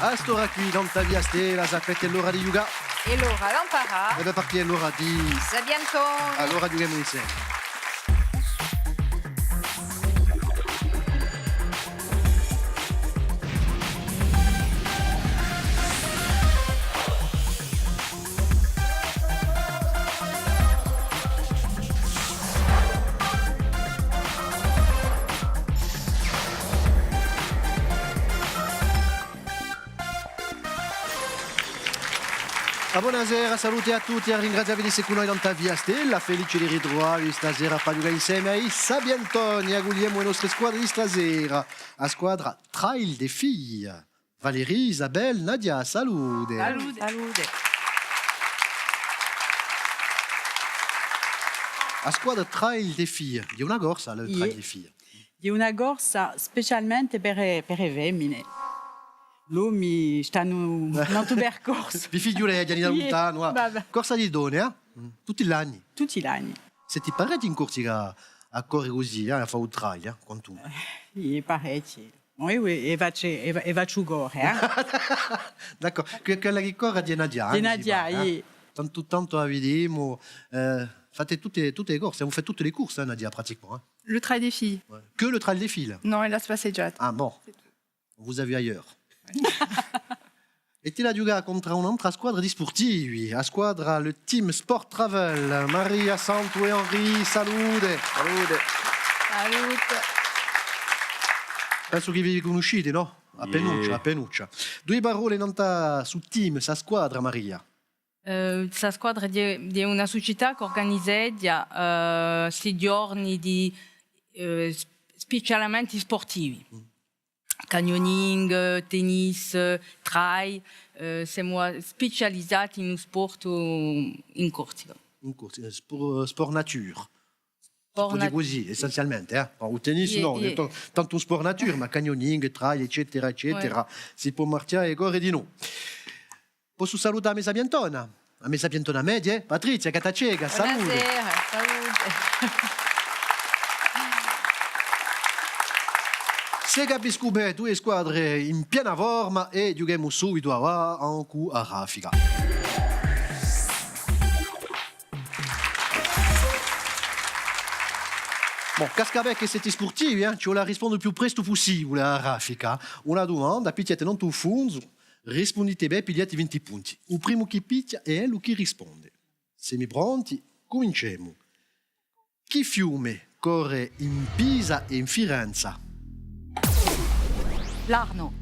A stora qui dans ta via stella, sapete l'ora di Yuga. E l'ora Lampara. E da partire l'ora di... Sabianton. Allora di Yuga insieme. Buonasera, saluti a tutti e ringraziavi di essere con noi in via Stella, felice di ritrovarvi stasera a giocare insieme ai Sabiantoni, auguriamo le nostre squadre di stasera, la squadra Trail des Filles, Valérie, Isabelle, Nadia, salute. Salute. Salute. La squadra Trail des Filles, di una corsa il Trail des Filles. Di una corsa specialmente per le femmine. L'uomo stanno in un percorso. Vi figliolette, da lontano, corsa di donne, tutti gli anni. Tutti gli anni. Se ti pare in corsa a correre così, a fare un trail, con tu? Parecchi. Oui, e faccio correre. D'accord, quella che corre di Nadia. Di Nadia, sì. Tanto la vediamo, fate tutte le corse, on fait toutes les courses, Nadia, pratiquement. Le trail des filles. Ouais. Que le trail des filles? Non, elle a passeggiata. Ah bon, vous avez ailleurs. E ti la giocare contro un'altra squadra di sportivi, la squadra, le team Sport Travel, Maria, Santo e Henri, salute. Salute. Penso che vi conoscete, no? A Penuccia. Due parole su team, sa squadra, Maria. Sa squadra è una società che organizza 6 giorni di specialamenti sportivi. Canyoning, tennis, trail, siamo specializzati in un sport in Corsica. Sport nature. Così, essenzialmente. Il tennis no, tanto un sport nature, ma canyoning, trail, eccetera, eccetera. Si può marciare e correre di no. Posso salutare a mia sapientona media, Patrizia Catacega, salute. Buonasera, salute. Se capisco bene, due squadre in piena forma e giochiamo subito a un coup a raffica. Bon, cascavecchi e siete sportivi, ci vuole rispondere il più presto possibile a raffica. Una domanda, picchiate non tu fondo, rispondete bene, pigliate 20 punti. Il primo che picchia è quello che risponde. Siamo pronti? Cominciamo. Chi fiume corre in Pisa e in Firenze? L'Arno.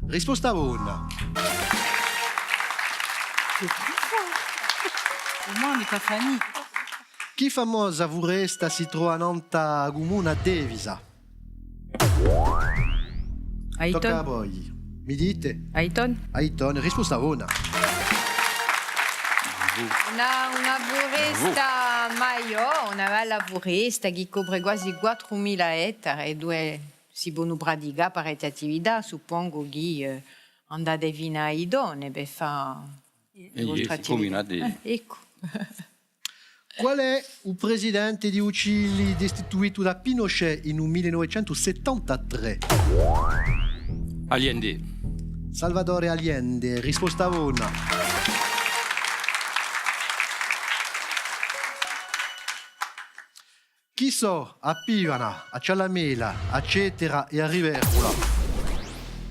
Risposta 1. Ormai mi fa fanì. Chi famosa vorresta si trova a Nanta Gumuna Devisa? Tocca a voi. Mi dite? Aiton, risposta 1. Una vorresta maior, una bella vorresta che copre quasi 4.000 ettari e due si buono praticar parecchie attività, suppongo che andate fino a idone per fare le vostre attività. Ecco. Qual è il presidente di Uccelli destituito da Pinochet in 1973? Allende. Salvatore Allende, risposta 1. Chi so a Pivana, a Cialamela, a Cetera e a Riverbola?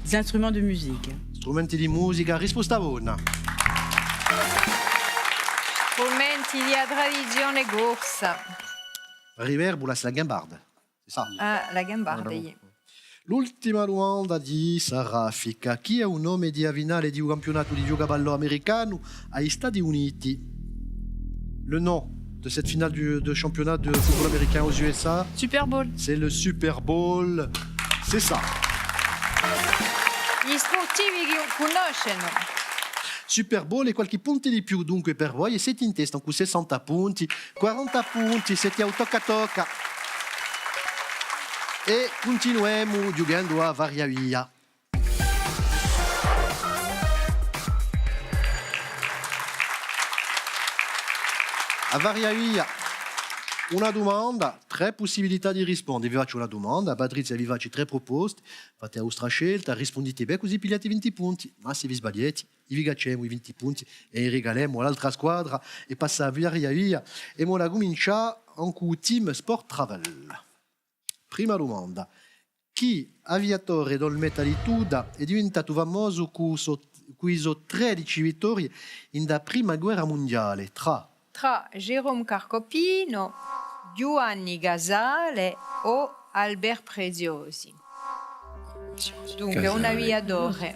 Gli strumenti di musica. Strumenti di musica, risposta 1. Strumenti di tradizione corsa. Riverbola, c'est la gambarde. C'est ça. Ah, la gambarda. L'ultima domanda di Saraffica. Chi è un nome di avinale di un campionato di giocaballo americano agli Stati Uniti? Le nom de cette finale de championnat de football américain aux USA? Super Bowl. C'est le Super Bowl. C'est ça. Gli sportivi che conoscono. Super Bowl e qualche punti di più dunque per voi e siete in testa con 60 punti, 40 punti, siete a tocca. E continuiamo giocando a varia via. A varia via. Una domanda, tre possibilità di rispondere. Vi faccio una domanda, Patrizia vi faccio tre proposte, fate la vostra scelta, rispondete bene così pigliate 20 punti, ma se vi sbagliate, vi gacciamo i 20 punti e regaliamo all'altra squadra e passa via via. E ora comincia con il team Sport Travel. Prima domanda, chi aviatore del Metalituda è diventato famoso con i 13 vittorie in la prima guerra mondiale? Tra Jérôme Carcopino, Giovanni Gasale o Albert Preziosi. Dunque, Casale. un aviatore.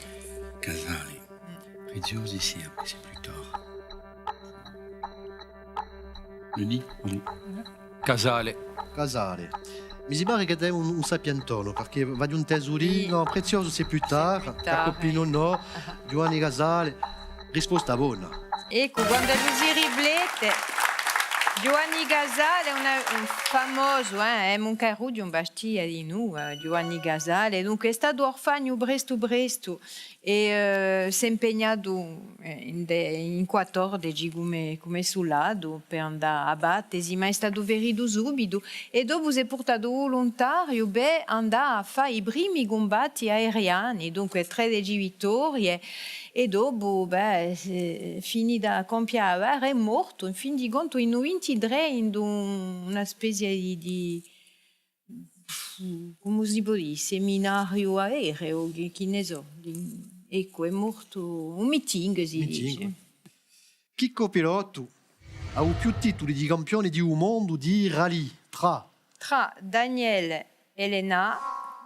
Casale. Preziosi, si, après c'est plus tard. Le nid. Casale. Casale. Mi si pare che è un sapientolo perché va di un tesorino prezioso c'est plus tard, plus tard, Jacopino no, Giovanni Casale. Risposta buona. Ecco, quando si riflette, Giovanni Gasale è un famoso, è un carro di un bastia di noi, Giovanni Gasale, dunque è stato orfano presto e si è impegnato in 14 come soldato per andare a battersi, ma è stato ferito subito e dopo si è portato volontario per andare a fare i primi combatti aeriani, dunque 13 vittorie. E dopo, finita a compiere la guerra, è morto. In fin di conto, in 93, in una specie di come si può dire, seminario aereo, che ne so. Ecco, è morto un meeting, si dice. Chi copilotto ha più titoli di campione di un mondo di rally? Tra Daniel Elena,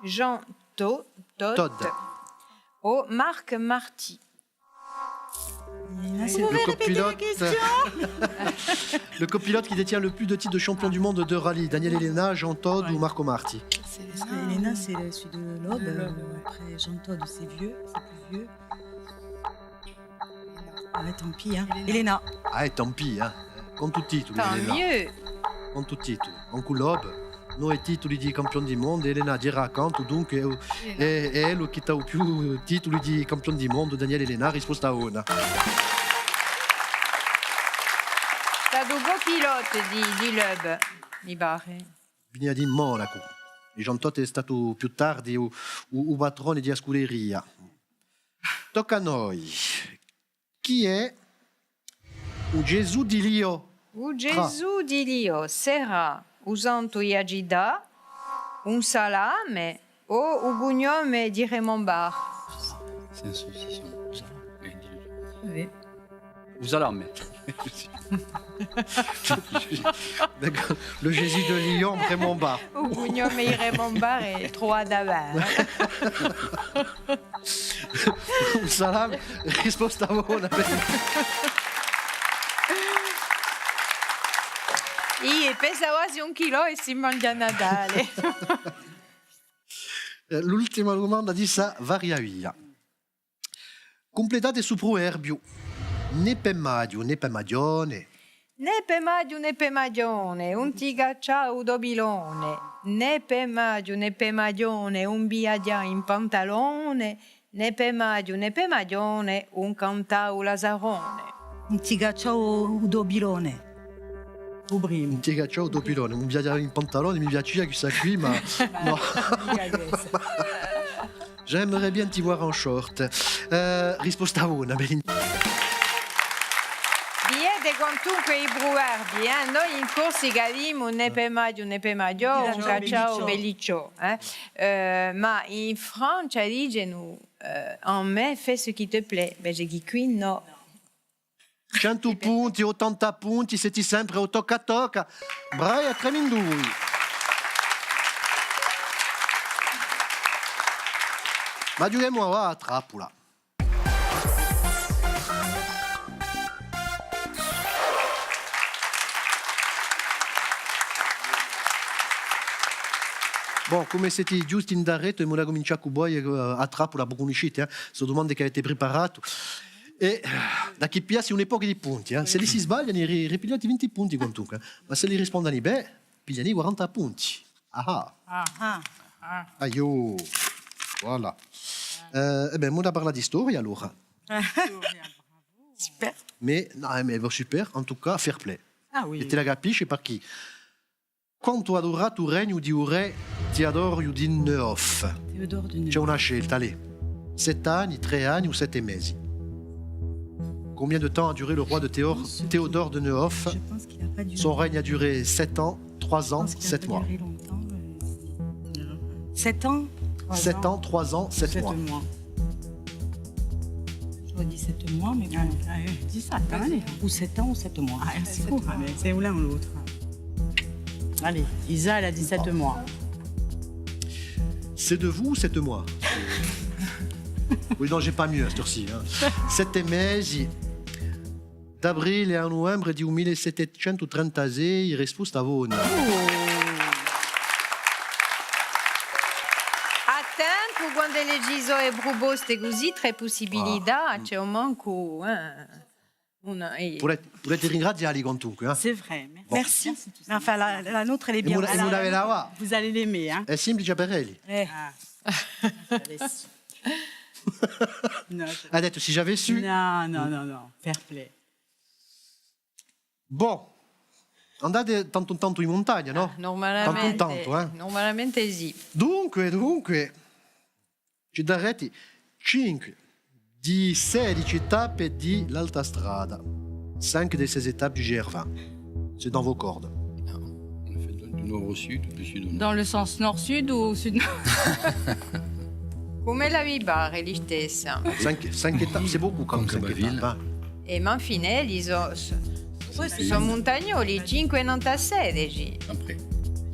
Jean Todt o Marc Marty. Le copilote qui détient le plus de titres de champion du monde de rallye, Daniel Elena, Jean Todt ou Marco Marti? Elena, c'est celui de l'Aube. Après, Jean Todt, c'est vieux, c'est plus vieux. Ah, tant pis, hein. Elena. Ah, tant pis, hein. Con tutti i titoli. Tant Elena. mieux. Con tutti i titoli. En Coulobe, noi titoli di campione di mondo, Elena di racconto, dunque è lui che ha più titoli di campione di mondo, Daniel Elena, risposta una. Stato copilote di Loeb, mi pare. Veniva di Monaco. E Jean Todt è stato più tardi un patrone di scuderia. Tocca a noi. Chi è un Gesù di Lio? Un Gesù di Dio sarà un santo Yagida, un salame o un cognome di Raymond Barre. C'est un saucisson. Ça. Oui. Vous allez D'accord. Le Jésus de Lyon, Raymond Barre. Un cognome di Raymond Barre è troppo davvero. Un salame, risposta buona. Io pesa quasi 1 chilo e si mangia a Natale. L'ultima domanda di sa varia via. Completate su proverbio. Ne pe maggio, ne pe magione. Ne pe magione, un tigacciao dobilone. Ne pe magione, un biagia in pantalone. Ne pe magione, un cantao lazarone. Un tigacciao dobilone. Un tigacciao dopilone, un viaggio in pantalone, mi piace chissà qui, ma no. J'aimerais bien ti voir en short. Risposta una, Viete quantunque i proverbi, noi in Corsica abbiamo ne pe maggio, un cacciao belliccio. Ma in Francia dicono en me fais ce qui te plaît. Je dis qui no. 100 punti, 80 punti, siete sempre o tocca tocca. Braia tremendui. Ma giochiamo a trappola. Bon, come siete giusti in darretto, e ora cominciamo con voi a trappola, voi conoscete, sono domande che avete preparato. E da chi piace un'epoca di punti, se li si sbagliano, ripigliate 20 punti quantunque, ma se li rispondono bene, pigliano 40 punti. Ah. Aio, voilà. Ora parla di storia allora. Super. Mais super, en tout cas, fair play. Ah oui. E te la capisci perché Quanto ad durato il regno di re Teodorio di Neof? Théodore de C'è una scelta, allez. 7 anni, 3 anni ou 7 mesi? Combien de temps a duré le roi de Théodore de Neof? Je pense qu'il n'a pas duré. Son règne a duré 7 ans, 3 Je ans, pense qu'il a 7 pas mois. duré longtemps. 7 ans 7 ans, 3 ans, 7 mois. mois. J'aurais dit 7 mois, mais bon. Dis ça, quand même. Ou 7 ans ou 7 mois. Ah, c'est court, mais c'est ou l'un ou l'autre. Allez, Isa, elle a 17 mois. C'est de vous ou 7 mois? Oui, non, j'ai pas mieux à cette heure-ci. 7 mesi d'aprile a novembre di 1736 in risposta a Vona. A tempo, quando le giso e bruboste così, tre possibilità, c'è un manco. Volete ringraziarli quantunque. C'est vrai. Merci. Mais enfin, la nôtre, elle est E bien. non l'avete là. Vous allez l'aimer, hein. È semplice per elli. Non, Ha detto, si j'avais su. non. Fair play. Bon, andate tanto in tanto in montagna, no? Normalmente, Tanto, eh? normalmente sì. Dunque, ci darete 5 di 16 tappe di l'Alta Strada. 5 des 16 étapes du GR20. C'est dans vos cordes. On a fait du nord au sud, du sud au nord. Dans le sens nord-sud ou sud-nord? Come la vibare, lì stessa. 5 étapes, c'est beaucoup quand même, 5 Concabaville. étapes. E Manfinelli sono montagnoli, 5 e non ta 16. Après.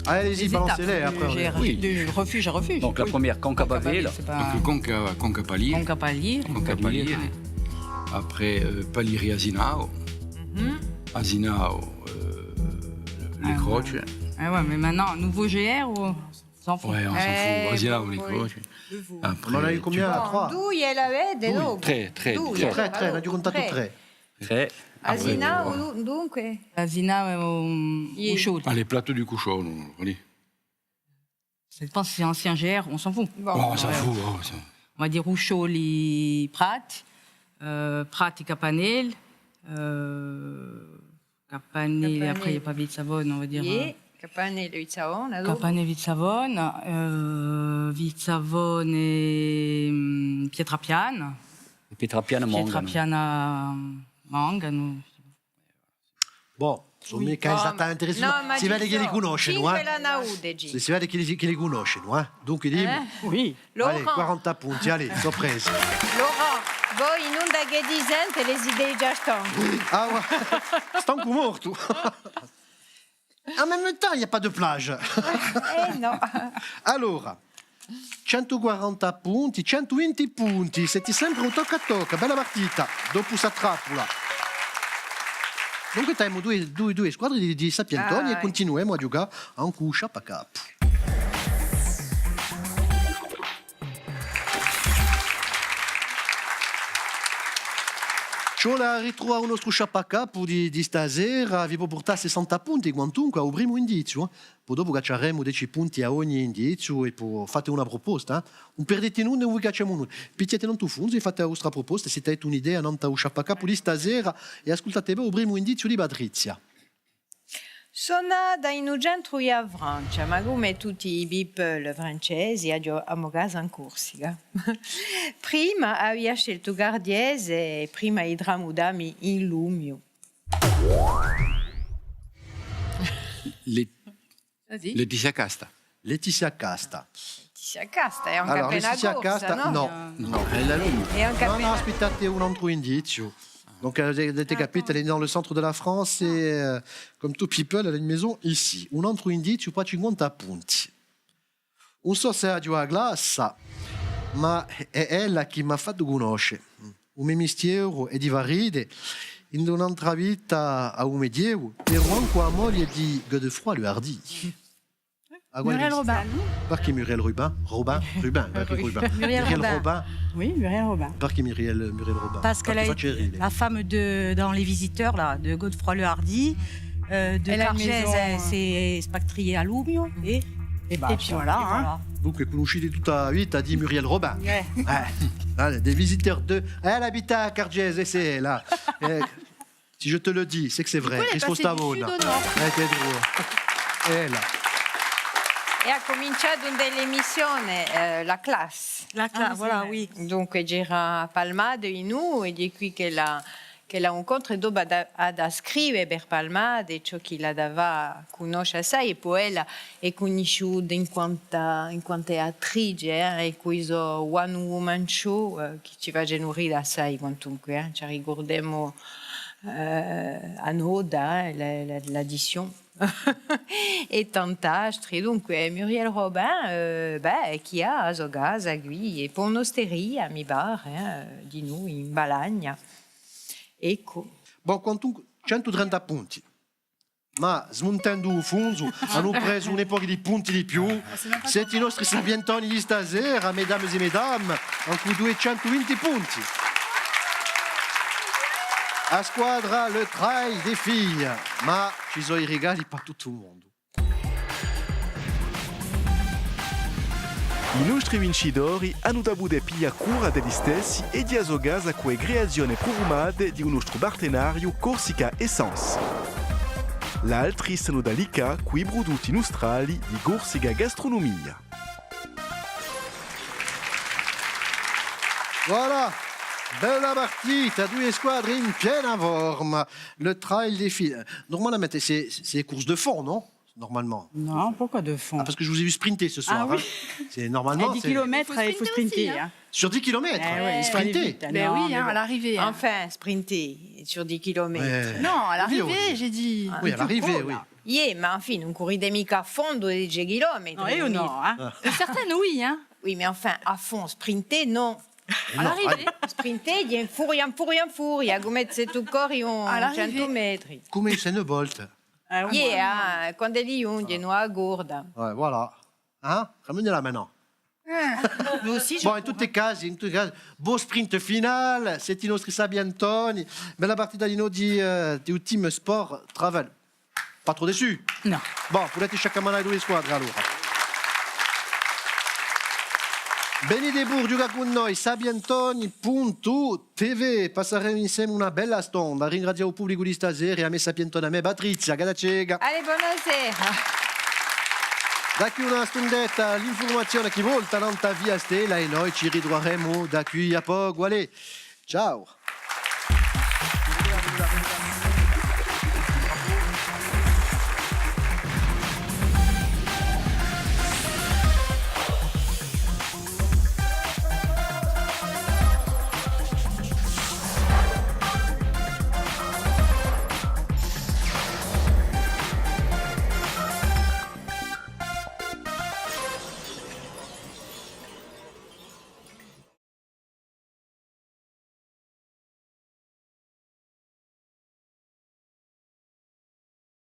Allez-y, balancez-les après. Oui. Du refuge à refuge. Donc la première, Concabaville. C'est pas... Donc Concapalire. Concapalire. Concapalire. Après Paliri Asinao. Asinao, les croches. Ah ouais, mais maintenant, nouveau GR ou... S'en fout. Ouais, on s'en fout. Asinao, les oui. croches. Après, On en a eu combien? 3. Due la vede dopo. Tre. Due. 3, on a dû contato 3. Très. Asina dunque. Asina ou chaud. Ah, les plateaux du Couchon, allez. Je pense que c'est ancien GR, on s'en fout. Bon, Oh, on s'en fout. Oh, ça. On va dire Roucholi Prat, Prat et Capanel. Capanel, après il n'y a pas Vite-Savone, on va dire. e Capanello Izzaona dopo. Capanel Vite-Savone, Vite-Savone et Pietrapiane. Pietrapiana Mongano. Pietrapiana Mangano. Bon, insomma, che è stata interessante. Si vede che li conoscono, 5 la Naudegi. Si vede che li conoscono, Dunque, Oui. allez, Laurent, 40 punti, allez, sono presi. Laurent, voi in onda che disente le idee già stanno. Ah ouais, stanco morto. En même temps, il n'y a pas de plage. No. Allora, 140 punti, 120 punti, siete sempre un tocca a tocca, bella partita, dopo questa trappola. Dunque abbiamo due squadre di sapientoni e continuiamo a giocare a un cuscia a capo. Ci la ritrova uno strusciapacapo di stasera, vi può portare 60 punti quantunque al primo indizio. Poi dopo cacceremo 10 punti a ogni indizio e poi fate una proposta. Non perdete nulla e non vi cacciamo nulla. Picchiate non tu funzi e fate la vostra proposta. Se avete un'idea, non ta usciapacapo di stasera e ascoltate il primo indizio di Patrizia. Sono nata in un centro di Francia, ma come tutti i people francesi, abbiamo casa in Corsica. Prima avevo scelto Gardiese e prima i tramudami in Lumio. Laetitia Casta. Laetitia Casta. Laetitia Casta è un Allora, capena Laetitia corsa, Casta, no? no. È la Luna. È un Non, capena... aspettate un altro indizio. Donc, elle était capite, elle est dans le centre de la France et comme tout people, elle a une maison ici. Un altro indizio, poi 50 punti. Non so se ha giocato a glassa, ma è ella che mi ha fatto conoscere. Un mio mestiere è di Varide, in un'altra vita a un medievo, ero anche la moglie di Godefroy le Hardy. Muriel Robin. Perché Muriel Robin? Robin? Perché Robin? Muriel Robin. Oui, Muriel Robin. Perché Muriel Robin? Parce qu'elle a été la femme dans Les Visiteurs, là, de Godefroy le Hardy. De Elle a une Cargès, maison, elle s'est expatriée à Lumio. Et puis voilà. Hein. Dunque, conoscete tutta la vita di Muriel Robin. Des visiteurs de... Elle habite à Cargese, c'est là. Si je te le dis, c'est que c'est vrai. Crispo Stavona. Sud o no? Che è là. E ha cominciato dell'emissione La Classe. Voilà, oui. Dunque c'era Palmade in nous e di qui che la incontra e dopo ad scrivere per Palmade ciò che la dava conosce assai e poi ella è conosciuta in quanto attrice e questo One Woman Show che ci fa ridere assai quantunque ci ricordiamo a Noda l'addition e tant'altri dunque Muriel Robin chi ha a Zogaz a Gui e per un'osteria mi bar di noi in Balagna. Ecco. Bon, quantunque 130 punti. Ma smontando il fondo, hanno preso un'epoca di punti di più. Siete i nostri sapientoni di stasera, mesdames e mesdames, anche 220 punti. A squadra le trail des filles, ma ci sono i regali per tutto il mondo. I nostri vincitori hanno avuto piglia cura degli stessi e di azogasa con creazione programmate di un nostro partenario Corsica Essence. L'altri sono da Lica con i prodotti nostrali di Corsica Gastronomia. Voilà, bella partita, due squadre in piena forma. Le trail des filles. Normalement, c'est courses de fond, non? Normalement. Non, pourquoi de fond? Ah, parce que je vous ai vu sprinter ce soir. Ah oui. Hein. C'est normalement. 10 km, il faut sprinter. Hein. Sur 10 km, ouais, sprinter. vite, Ben non, oui, mais hein, bon. à l'arrivée. hein. Enfin, sprinter sur 10 km. Ouais. Non, à l'arrivée, Oui, j'ai dit. Oui, à l'arrivée, oui. Yeah, ma enfin, non courite mica a fondo di 10 km. Non, io no. Hein. Certaines, oui. Hein. Oui, mais enfin, à fond, sprinter, non. À l'arrivée. Sprinter, il y a un four, il y a come se tu corri À l'arrivée. 100 metri. Come Usain Bolt. Ah, oui. Yeah, quando è lì, il y a gorda. Ouais, voilà. Hein? Ramenez-la maintenant. Nous aussi, je Bon, in tutti i casi, beau sprint finale, siete i nostri sapientoni. Bella partita di team sport travel. Pas trop déçu? No. Bon, volete sciacquamare le due squadre allora. Venite pure, gioca con noi, sapientoni.tv. Passeremo insieme una bella stonda. Ringraziamo il pubblico di stasera e a me sapientone, a me Patrizia, Gadacega. Allez, buonasera. Da qui una stondetta l'informazione che volta non via stella e noi ci ritroveremo da qui a poco. Allez, ciao!